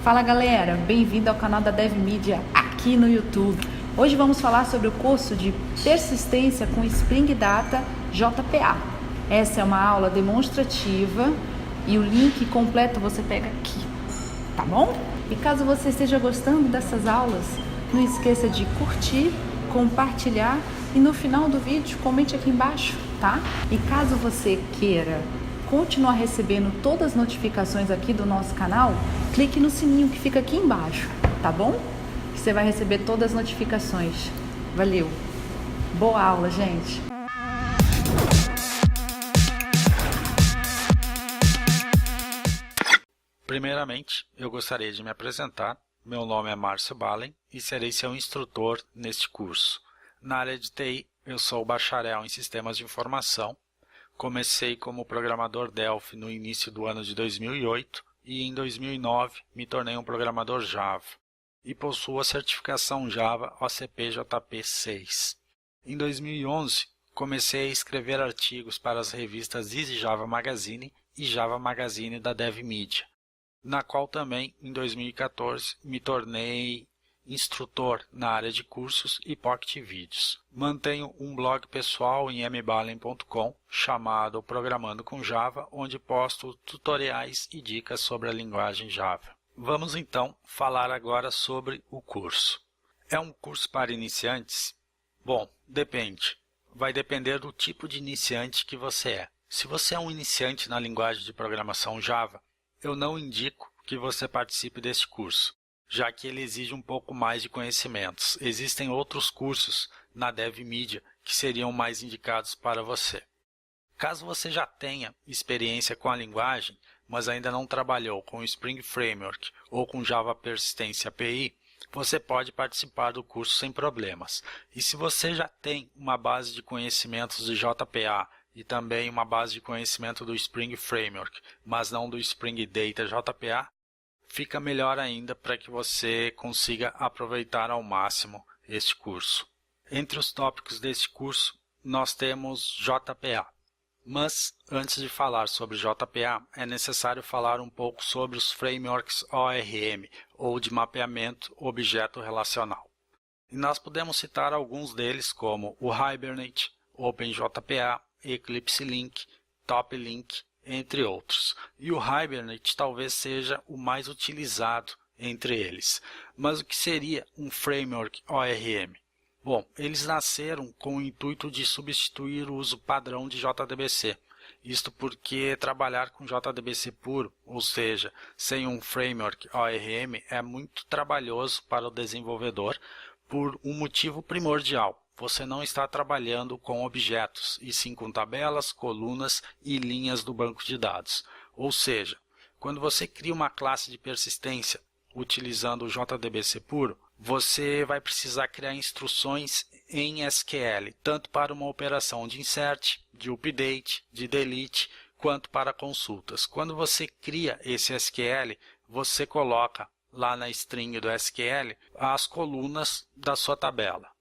Fala galera, bem-vindo ao canal da DevMedia aqui no YouTube. Hoje vamos falar sobre o curso de persistência com Spring Data JPA. Essa é uma aula demonstrativa e o link completo você pega aqui, tá bom? E caso você esteja gostando dessas aulas, não esqueça de curtir, compartilhar e no final do vídeo comente aqui embaixo, tá? E caso você queira continuar recebendo todas as notificações aqui do nosso canal, clique no sininho que fica aqui embaixo, tá bom? Que você vai receber todas as notificações. Valeu! Boa aula, gente! Primeiramente, eu gostaria de me apresentar. Meu nome é Márcio Balen e serei seu instrutor neste curso. Na área de TI, eu sou bacharel em Sistemas de Informação. Comecei como programador Delphi no início do ano de 2008 e em 2009 me tornei um programador Java e possuo a certificação Java OCP/JP 6. Em 2011, comecei a escrever artigos para as revistas Easy Java Magazine e Java Magazine da DevMedia, na qual também, em 2014, me tornei instrutor na área de cursos e Pocket Vídeos. Mantenho um blog pessoal em mbalen.com chamado Programando com Java, onde posto tutoriais e dicas sobre a linguagem Java. Vamos então falar agora sobre o curso. É um curso para iniciantes? Bom, depende. Vai depender do tipo de iniciante que você é. Se você é um iniciante na linguagem de programação Java, eu não indico que você participe deste curso, já que ele exige um pouco mais de conhecimentos. Existem outros cursos na DevMedia que seriam mais indicados para você. Caso você já tenha experiência com a linguagem, mas ainda não trabalhou com o Spring Framework ou com Java Persistência API, você pode participar do curso sem problemas. E se você já tem uma base de conhecimentos de JPA e também uma base de conhecimento do Spring Framework, mas não do Spring Data JPA, fica melhor ainda para que você consiga aproveitar ao máximo este curso. Entre os tópicos deste curso, nós temos JPA. Mas, antes de falar sobre JPA, é necessário falar um pouco sobre os frameworks ORM, ou de mapeamento objeto relacional. E nós podemos citar alguns deles como o Hibernate, OpenJPA, Eclipse Link, TopLink, entre outros. E o Hibernate talvez seja o mais utilizado entre eles. Mas o que seria um framework ORM? Bom, eles nasceram com o intuito de substituir o uso padrão de JDBC. Isto porque trabalhar com JDBC puro, ou seja, sem um framework ORM, é muito trabalhoso para o desenvolvedor por um motivo primordial. Você não está trabalhando com objetos, e sim com tabelas, colunas e linhas do banco de dados. Ou seja, quando você cria uma classe de persistência utilizando o JDBC puro, você vai precisar criar instruções em SQL, tanto para uma operação de insert, de update, de delete, quanto para consultas. Quando você cria esse SQL, você coloca lá na string do SQL as colunas da sua tabela.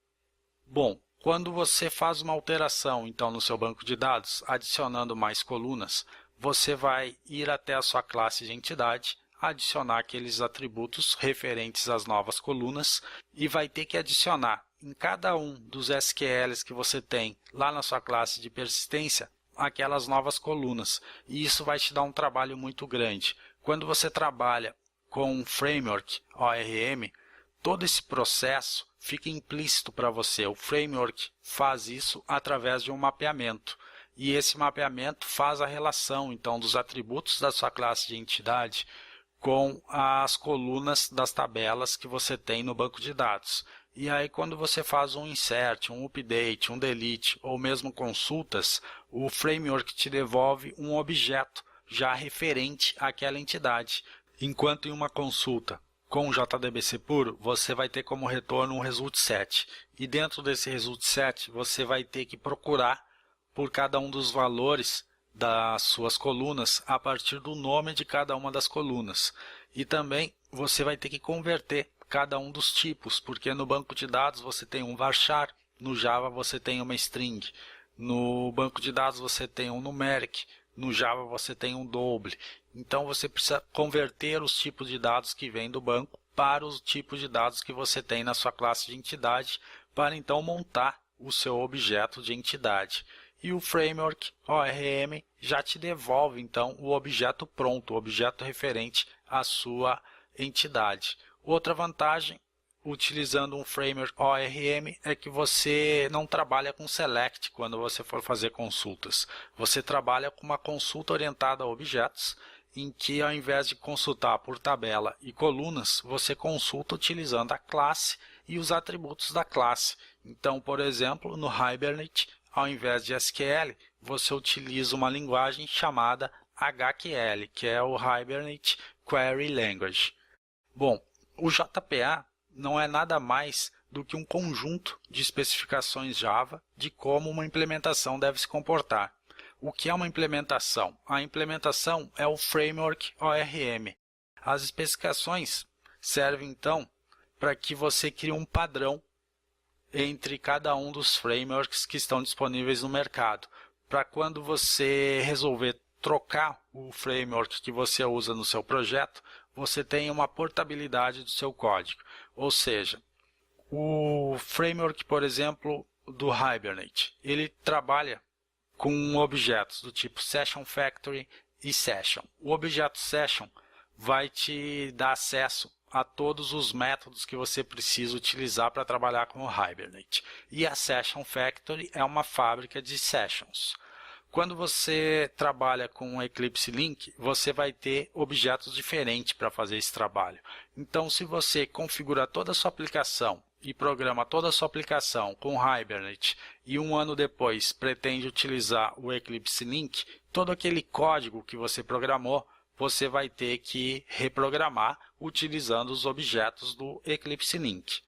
Bom, quando você faz uma alteração então no seu banco de dados, adicionando mais colunas, você vai ir até a sua classe de entidade, adicionar aqueles atributos referentes às novas colunas e vai ter que adicionar em cada um dos SQLs que você tem lá na sua classe de persistência aquelas novas colunas. E isso vai te dar um trabalho muito grande. Quando você trabalha com um framework ORM, todo esse processo fica implícito para você. O framework faz isso através de um mapeamento. E esse mapeamento faz a relação então dos atributos da sua classe de entidade com as colunas das tabelas que você tem no banco de dados. E aí quando você faz um insert, um update, um delete ou mesmo consultas, o framework te devolve um objeto já referente àquela entidade. Enquanto em uma consulta com o JDBC puro, você vai ter como retorno um result set. E dentro desse result set, você vai ter que procurar por cada um dos valores das suas colunas a partir do nome de cada uma das colunas. E também você vai ter que converter cada um dos tipos, porque no banco de dados você tem um varchar, no Java você tem uma string, no banco de dados você tem um numeric, no Java você tem um double. Então você precisa converter os tipos de dados que vêm do banco para os tipos de dados que você tem na sua classe de entidade, para então montar o seu objeto de entidade. E o framework ORM já te devolve então o objeto pronto, o objeto referente à sua entidade. Outra vantagem, utilizando um framework ORM, é que você não trabalha com select quando você for fazer consultas. Você trabalha com uma consulta orientada a objetos, em que ao invés de consultar por tabela e colunas, você consulta utilizando a classe e os atributos da classe. Então, por exemplo, no Hibernate, ao invés de SQL, você utiliza uma linguagem chamada HQL, que é o Hibernate Query Language. Bom, o JPA não é nada mais do que um conjunto de especificações Java de como uma implementação deve se comportar. O que é uma implementação? A implementação é o framework ORM. As especificações servem então para que você crie um padrão entre cada um dos frameworks que estão disponíveis no mercado, para quando você resolver trocar o framework que você usa no seu projeto, você tenha uma portabilidade do seu código. Ou seja, o framework, por exemplo, do Hibernate, ele trabalha com objetos do tipo Session Factory e Session. O objeto Session vai te dar acesso a todos os métodos que você precisa utilizar para trabalhar com o Hibernate. E a Session Factory é uma fábrica de sessions. Quando você trabalha com o Eclipse Link, você vai ter objetos diferentes para fazer esse trabalho. Então, se você configura toda a sua aplicação e programa toda a sua aplicação com o Hibernate e um ano depois pretende utilizar o Eclipse Link, todo aquele código que você programou, você vai ter que reprogramar utilizando os objetos do Eclipse Link.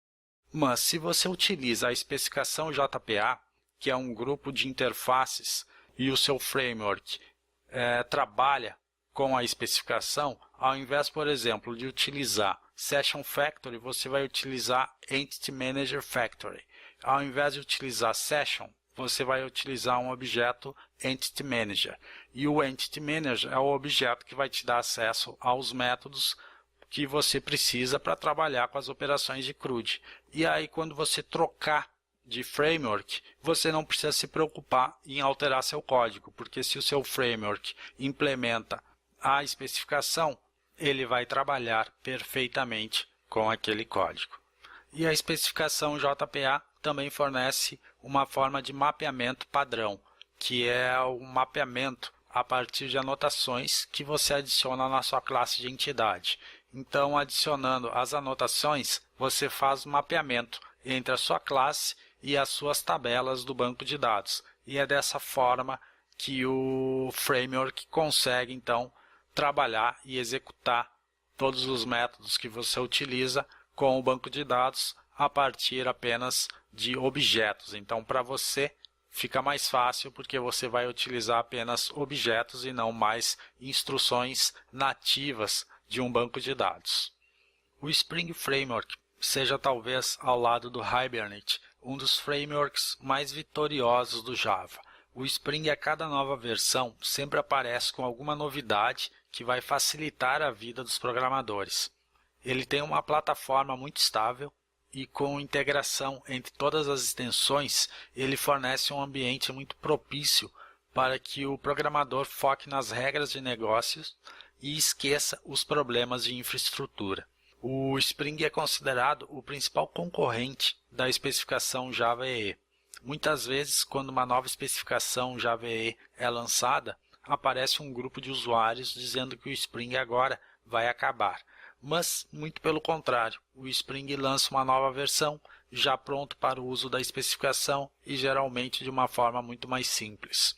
Mas se você utiliza a especificação JPA, que é um grupo de interfaces, e o seu framework trabalha com a especificação, ao invés, por exemplo, de utilizar Session Factory, você vai utilizar Entity Manager Factory. Ao invés de utilizar Session, você vai utilizar um objeto Entity Manager. E o Entity Manager é o objeto que vai te dar acesso aos métodos que você precisa para trabalhar com as operações de CRUD. E aí, quando você trocar de framework, você não precisa se preocupar em alterar seu código, porque se o seu framework implementa a especificação, ele vai trabalhar perfeitamente com aquele código. E a especificação JPA também fornece uma forma de mapeamento padrão, que é o mapeamento a partir de anotações que você adiciona na sua classe de entidade. Então, adicionando as anotações, você faz o mapeamento entre a sua classe e as suas tabelas do banco de dados. E é dessa forma que o framework consegue, então, trabalhar e executar todos os métodos que você utiliza com o banco de dados a partir apenas de objetos. Então, para você, fica mais fácil porque você vai utilizar apenas objetos e não mais instruções nativas de um banco de dados. O Spring Framework seja talvez ao lado do Hibernate um dos frameworks mais vitoriosos do Java. O Spring, a cada nova versão, sempre aparece com alguma novidade que vai facilitar a vida dos programadores. Ele tem uma plataforma muito estável e com integração entre todas as extensões, ele fornece um ambiente muito propício para que o programador foque nas regras de negócios e esqueça os problemas de infraestrutura. O Spring é considerado o principal concorrente da especificação Java EE. Muitas vezes, quando uma nova especificação Java EE é lançada, aparece um grupo de usuários dizendo que o Spring agora vai acabar. Mas, muito pelo contrário, o Spring lança uma nova versão, já pronto para o uso da especificação e geralmente de uma forma muito mais simples.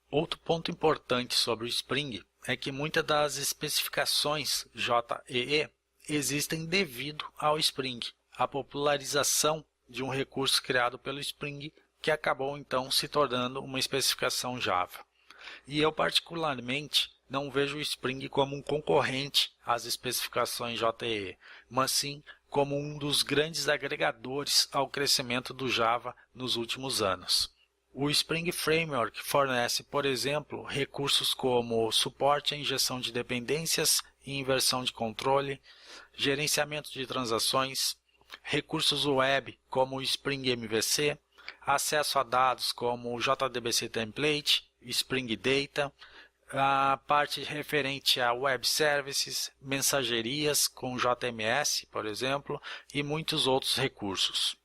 Outro ponto importante sobre o Spring é que muitas das especificações JEE existem devido ao Spring, a popularização de um recurso criado pelo Spring que acabou então se tornando uma especificação Java. E eu particularmente não vejo o Spring como um concorrente às especificações JEE, mas sim como um dos grandes agregadores ao crescimento do Java nos últimos anos. O Spring Framework fornece, por exemplo, recursos como suporte à injeção de dependências e inversão de controle, gerenciamento de transações, recursos web como o Spring MVC, acesso a dados como o JDBC Template, Spring Data, a parte referente a Web Services, mensagerias com JMS, por exemplo, e muitos outros recursos.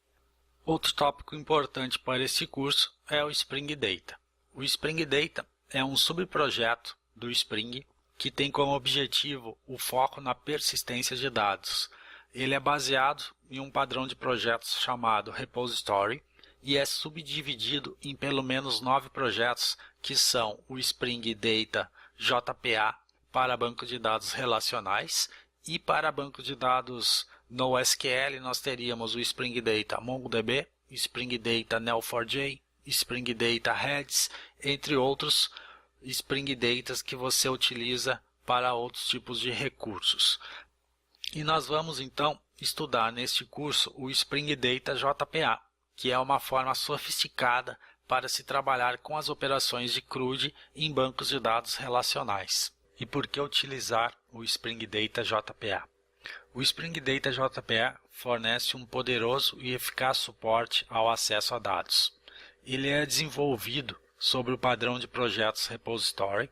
Outro tópico importante para este curso é o Spring Data. O Spring Data é um subprojeto do Spring que tem como objetivo o foco na persistência de dados. Ele é baseado em um padrão de projetos chamado Repository e é subdividido em pelo menos 9 projetos que são o Spring Data JPA para banco de dados relacionais e para banco de dados NoSQL nós teríamos o Spring Data MongoDB, Spring Data Neo4j, Spring Data Redis, entre outros Spring Datas que você utiliza para outros tipos de recursos. E nós vamos então estudar neste curso o Spring Data JPA, que é uma forma sofisticada para se trabalhar com as operações de CRUD em bancos de dados relacionais. E por que utilizar o Spring Data JPA? O Spring Data JPA fornece um poderoso e eficaz suporte ao acesso a dados. Ele é desenvolvido sobre o padrão de projetos Repository,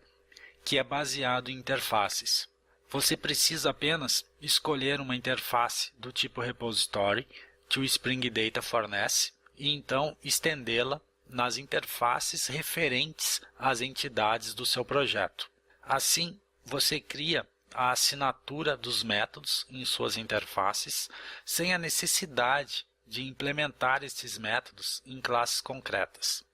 que é baseado em interfaces. Você precisa apenas escolher uma interface do tipo Repository que o Spring Data fornece e então estendê-la nas interfaces referentes às entidades do seu projeto. Assim, você cria a assinatura dos métodos em suas interfaces sem a necessidade de implementar esses métodos em classes concretas.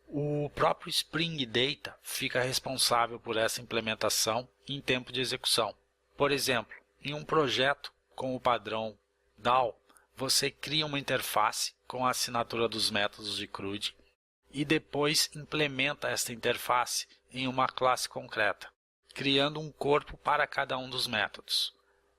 O próprio Spring Data fica responsável por essa implementação em tempo de execução. Por exemplo, em um projeto com o padrão DAO, você cria uma interface com a assinatura dos métodos de CRUD e depois implementa esta interface em uma classe concreta, criando um corpo para cada um dos métodos.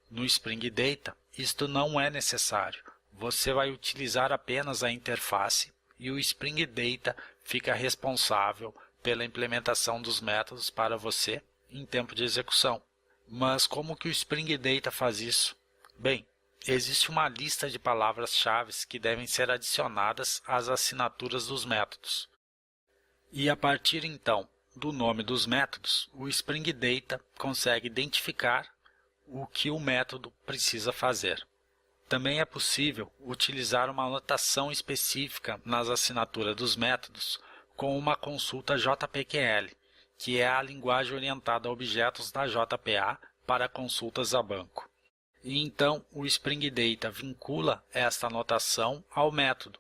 No Spring Data, isto não é necessário. Você vai utilizar apenas a interface e o Spring Data fica responsável pela implementação dos métodos para você em tempo de execução. Mas como que o Spring Data faz isso? Bem, existe uma lista de palavras-chave que devem ser adicionadas às assinaturas dos métodos. E a partir então do nome dos métodos, o Spring Data consegue identificar o que o método precisa fazer. Também é possível utilizar uma anotação específica nas assinaturas dos métodos com uma consulta JPQL, que é a linguagem orientada a objetos da JPA para consultas a banco. E então o Spring Data vincula esta anotação ao método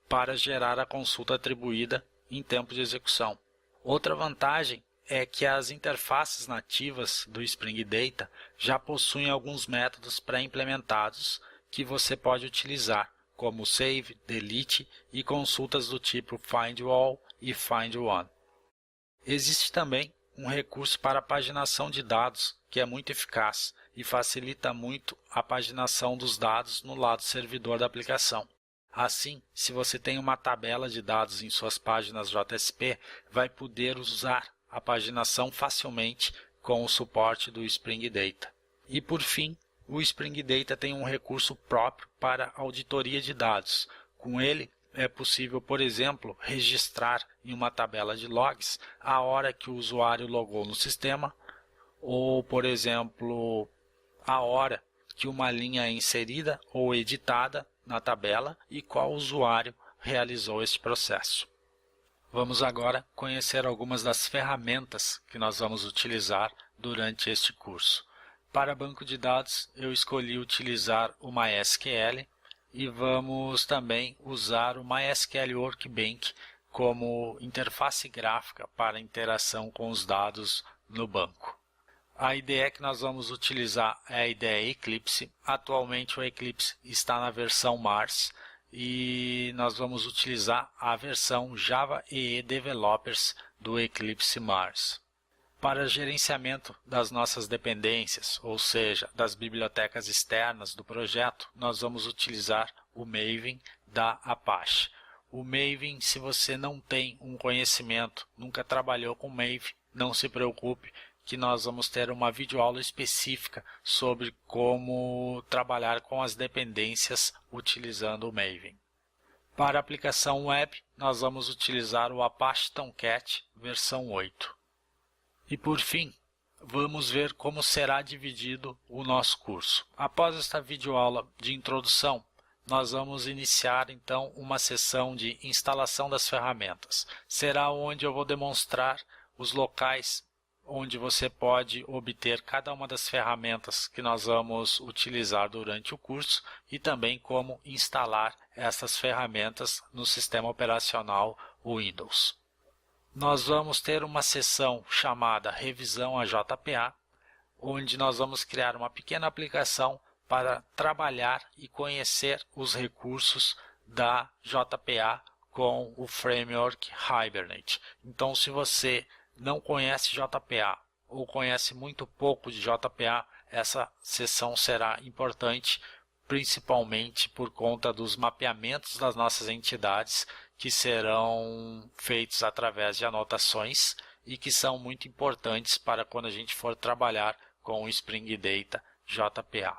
para gerar a consulta atribuída em tempo de execução. Outra vantagem é que as interfaces nativas do Spring Data já possuem alguns métodos pré-implementados que você pode utilizar, como save, delete e consultas do tipo findAll e findOne. Existe também um recurso para paginação de dados que é muito eficaz e facilita muito a paginação dos dados no lado servidor da aplicação. Assim, se você tem uma tabela de dados em suas páginas JSP, vai poder usar a paginação facilmente com o suporte do Spring Data. E por fim, o Spring Data tem um recurso próprio para auditoria de dados. Com ele, é possível, por exemplo, registrar em uma tabela de logs a hora que o usuário logou no sistema, ou, por exemplo, a hora que uma linha é inserida ou editada na tabela e qual usuário realizou este processo. Vamos agora conhecer algumas das ferramentas que nós vamos utilizar durante este curso. Para banco de dados, eu escolhi utilizar o MySQL e vamos também usar o MySQL Workbench como interface gráfica para interação com os dados no banco. A IDE que nós vamos utilizar é a IDE Eclipse. Atualmente o Eclipse está na versão Mars e nós vamos utilizar a versão Java EE Developers do Eclipse Mars. Para gerenciamento das nossas dependências, ou seja, das bibliotecas externas do projeto, nós vamos utilizar o Maven da Apache. O Maven, se você não tem um conhecimento, nunca trabalhou com Maven, não se preocupe que nós vamos ter uma videoaula específica sobre como trabalhar com as dependências utilizando o Maven. Para a aplicação web, nós vamos utilizar o Apache Tomcat versão 8. E por fim, vamos ver como será dividido o nosso curso. Após esta videoaula de introdução, nós vamos iniciar então uma sessão de instalação das ferramentas. Será onde eu vou demonstrar os locais onde você pode obter cada uma das ferramentas que nós vamos utilizar durante o curso e também como instalar essas ferramentas no sistema operacional Windows. Nós vamos ter uma sessão chamada Revisão a JPA, onde nós vamos criar uma pequena aplicação para trabalhar e conhecer os recursos da JPA com o framework Hibernate. Então, se você não conhece JPA ou conhece muito pouco de JPA, essa sessão será importante, principalmente por conta dos mapeamentos das nossas entidades que serão feitos através de anotações e que são muito importantes para quando a gente for trabalhar com o Spring Data JPA.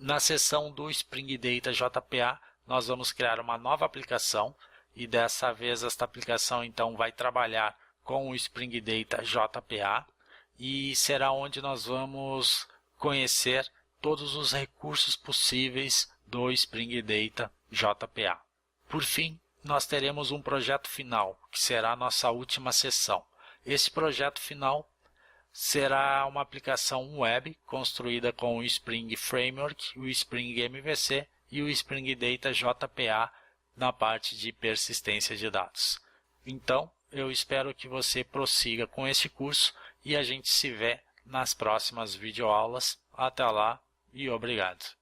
Na seção do Spring Data JPA, nós vamos criar uma nova aplicação e dessa vez esta aplicação então vai trabalhar com o Spring Data JPA e será onde nós vamos conhecer todos os recursos possíveis do Spring Data JPA. Por fim, nós teremos um projeto final, que será a nossa última sessão. Esse projeto final será uma aplicação web construída com o Spring Framework, o Spring MVC e o Spring Data JPA na parte de persistência de dados. Então, eu espero que você prossiga com esse curso e a gente se vê nas próximas videoaulas. Até lá e obrigado.